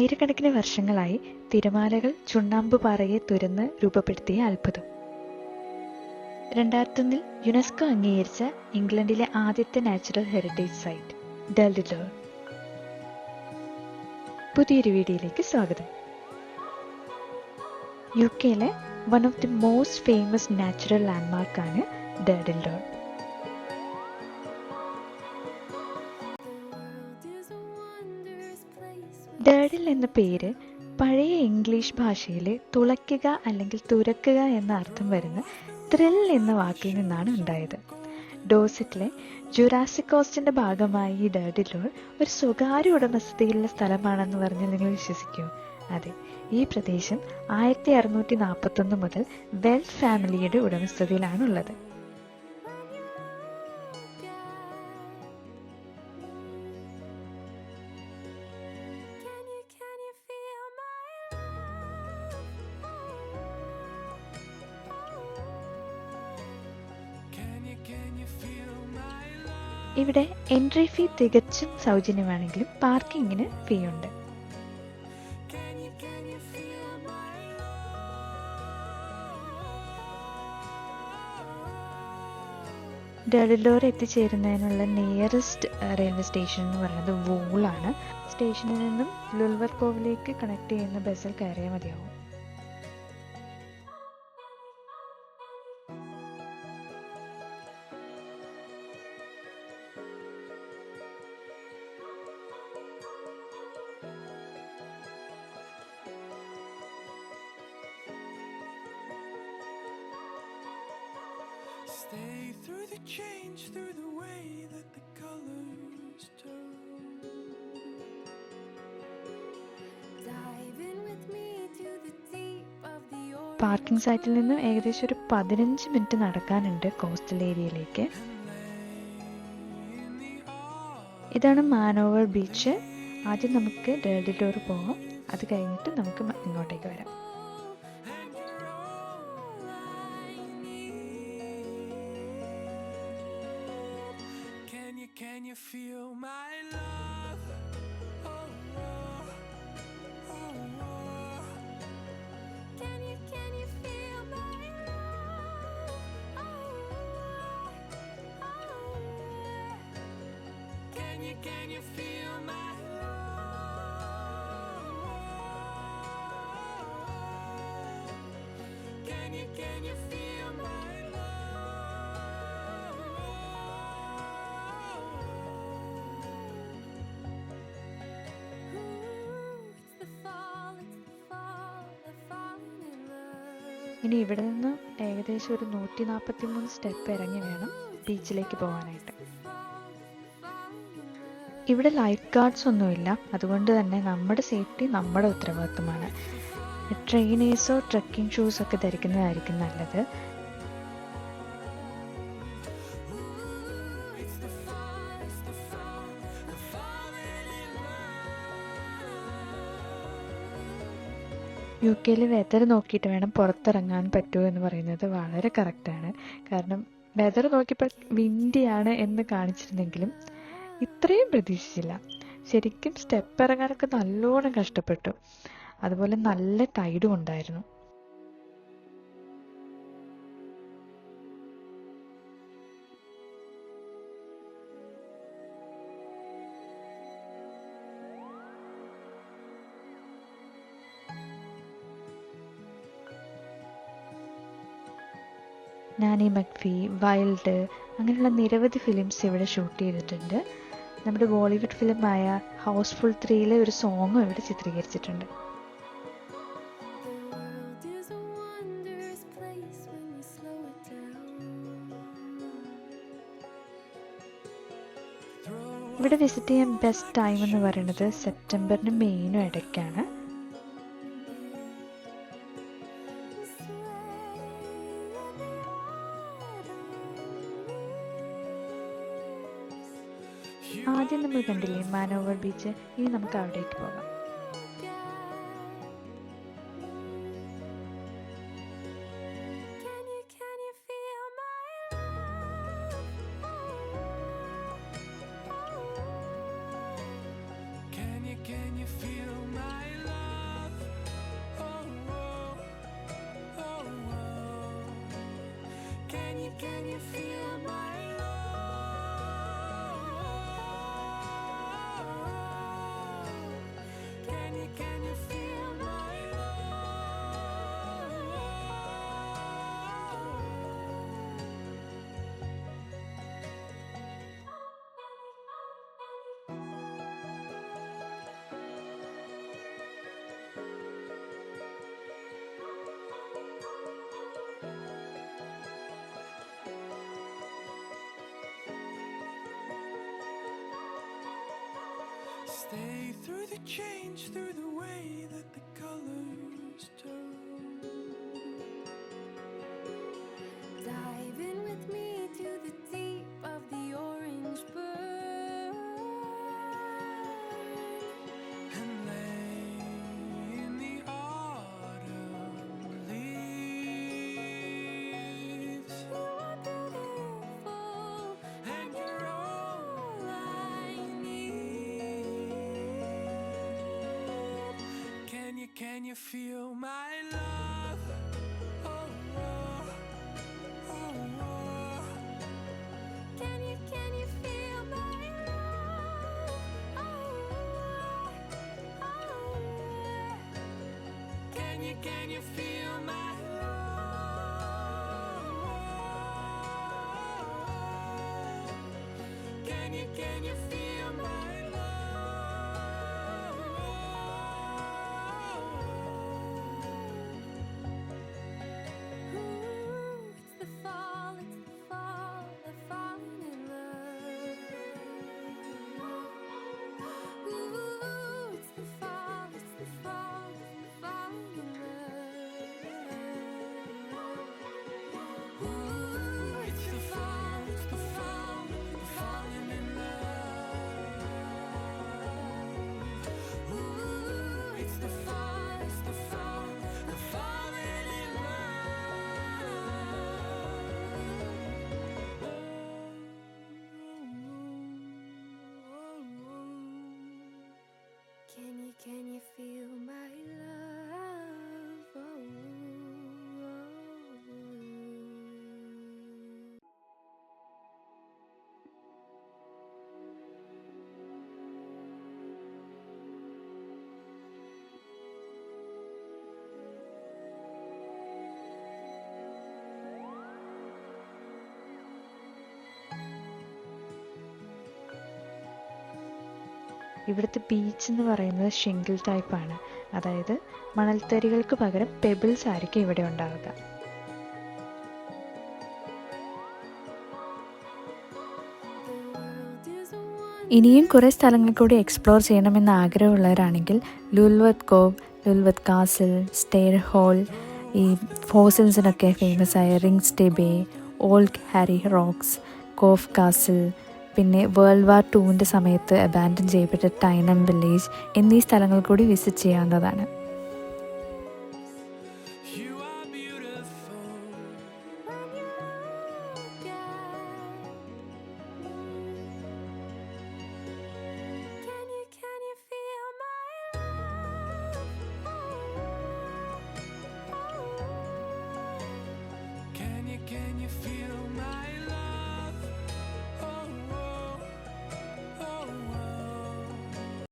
ആയിരക്കണക്കിന് വർഷങ്ങളായി തിരമാലകൾ ചുണ്ണാമ്പുപാറയെ തുരന്ന് രൂപപ്പെടുത്തിയ അത്ഭുതം. 2001 യുനെസ്കോ അംഗീകരിച്ച ഇംഗ്ലണ്ടിലെ ആദ്യത്തെ നാച്ചുറൽ ഹെറിറ്റേജ് സൈറ്റ് ഡെൽഡിലോർ. പുതിയൊരു വീഡിയോയിലേക്ക് സ്വാഗതം. യുകെയിലെ one of the most famous natural ലാൻഡ്മാർക്കാണ് ഡെൽഡിലോർ. ഡേഡിൽ എന്ന പേര് പഴയ ഇംഗ്ലീഷ് ഭാഷയിലെ തുളയ്ക്കുക അല്ലെങ്കിൽ തുരക്കുക എന്ന അർത്ഥം വരുന്ന ത്രിൽ എന്ന വാക്കിൽ നിന്നാണ് ഉണ്ടായത്. ഡോസറ്റിലെ ജുറാസിക് കോസ്റ്റിന്റെ ഭാഗമായി ഈ ഡേഡിലോർ ഒരു സ്വകാര്യ ഉടമസ്ഥതയിലുള്ള സ്ഥലമാണെന്ന് പറഞ്ഞാൽ നിങ്ങൾ വിശ്വസിക്കുമോ? അതെ, ഈ പ്രദേശം 1641 മുതൽ വെൽഷ് ഫാമിലിയുടെ ഉടമസ്ഥതയിലാണുള്ളത്. ഇവിടെ എൻട്രി ഫീ തികച്ചും സൗജന്യമാണെങ്കിലും പാർക്കിങ്ങിന് ഫീ ഉണ്ട്. ഡെൽഡിലോർ എത്തിച്ചേരുന്നതിനുള്ള നിയറസ്റ്റ് റെയിൽവേ സ്റ്റേഷൻ എന്ന് പറയുന്നത് വൂളാണ്. സ്റ്റേഷനിൽ നിന്നും ലുൽവർകോവിലേക്ക് കണക്ട് ചെയ്യുന്ന ബസ്സിൽ കയറിയാൽ മതിയാവും. Stay through the change, through the way that the colors turn. Dive in with me to the deep of the ocean. Parking സൈറ്റിൽ നിന്നും ഏകദേശം ഒരു 15 മിനിറ്റ് നടക്കാനുണ്ട് കോസ്റ്റൽ ഏരിയയിലേക്ക്. ഇതാണ് മാനോവർ ബീച്ച്. ആദ്യം നമുക്ക് ഡെൽഡിലോർ പോകാം, അത് കഴിഞ്ഞിട്ട് നമുക്ക് ഇങ്ങോട്ടേക്ക് വരാം. Can you feel my love? Oh, oh, oh, oh. Can you feel my love? Oh, oh, oh. Can you feel my love? Can you feel my love? ഇനി ഇവിടെ നിന്ന് ഏകദേശം ഒരു 143 സ്റ്റെപ്പ് ഇറങ്ങി വേണം ബീച്ചിലേക്ക് പോകാനായിട്ട്. ഇവിടെ ലൈഫ് ഗാർഡ്സ് ഒന്നുമില്ല, അതുകൊണ്ട് തന്നെ നമ്മുടെ സേഫ്റ്റി നമ്മുടെ ഉത്തരവാദിത്തമാണ്. ട്രെയിനേഴ്സോ ട്രക്കിംഗ് ഷൂസ് ഒക്കെ ധരിക്കുന്നതായിരിക്കും നല്ലത്. യു കെയിൽ വെതർ നോക്കിയിട്ട് വേണം പുറത്തിറങ്ങാൻ പറ്റുമോ എന്ന് പറയുന്നത് വളരെ കറക്റ്റാണ്. കാരണം വെതർ നോക്കിയപ്പോൾ വിൻഡിയാണ് എന്ന് കാണിച്ചിരുന്നെങ്കിലും ഇത്രയും പ്രതീക്ഷിച്ചില്ല. ശരിക്കും സ്റ്റെപ്പ് ഇറങ്ങാനൊക്കെ നല്ലോണം കഷ്ടപ്പെട്ടു. അതുപോലെ നല്ല ടൈഡും ഉണ്ടായിരുന്നു. നാനി മക്ഫി, വൈൽഡ്, അങ്ങനെയുള്ള നിരവധി ഫിലിംസ് ഇവിടെ ഷൂട്ട് ചെയ്തിട്ടുണ്ട്. നമ്മുടെ ബോളിവുഡ് ഫിലിമായ ഹൗസ്ഫുൾ 3 ഒരു സോങ്ങും ഇവിടെ ചിത്രീകരിച്ചിട്ടുണ്ട്. ഇവിടെ വിസിറ്റ് ചെയ്യാൻ ബെസ്റ്റ് ടൈം എന്ന് പറയുന്നത് സെപ്റ്റംബറിനും മെയ്നും ഇടയ്ക്കാണ്. ആദ്യം നമ്മൾ കണ്ടില്ലേ മാനോവർ ബീച്ച്, ഇനി നമുക്ക് അവിടേക്ക് പോകാം. Can you feel my love? Stay through the change, through the way that the colors turn. Dive in with me to the deep of the orange burn. And lay in the autumn leaves. You are beautiful, And you're all I need. Can you feel my love? Oh, oh, oh, oh. Can you feel my love? Oh, oh. Can you feel my love? Can you feel my love? Ooh, it's the fall, the falling in love. Ooh, it's the fall, the falling in love. Ooh, It's the fall, the falling in love. Ooh, it's the fall, the falling in love. Can you feel my love? Oh, ഇവിടുത്തെ beach എന്ന് പറയുന്നത് ഷിംഗിൾ ടൈപ്പാണ്, അതായത് മണൽത്തരികൾക്ക് പകരം pebbles ആയിരിക്കും ഇവിടെ ഉണ്ടാവുക. ഇനിയും കുറേ സ്ഥലങ്ങൾ കൂടി എക്സ്പ്ലോർ ചെയ്യണമെന്ന് ആഗ്രഹമുള്ളവരാണെങ്കിൽ Lulworth Cove, Lulworth Castle, Stair Hole, ഈ ഫോസിൽസിനൊക്കെ ഫേമസ് ആയ Ringstead Bay, Old Harry Rocks, Corfe Castle, പിന്നെ വേൾഡ് വാർ II സമയത്ത് അബാൻഡൻ ചെയ്യപ്പെട്ട ടൈനം വില്ലേജ് എന്നീ സ്ഥലങ്ങൾ കൂടി വിസിറ്റ് ചെയ്യാവുന്നതാണ്. You are beautiful. when you look at me, can you feel my love? Oh, Can you feel my love?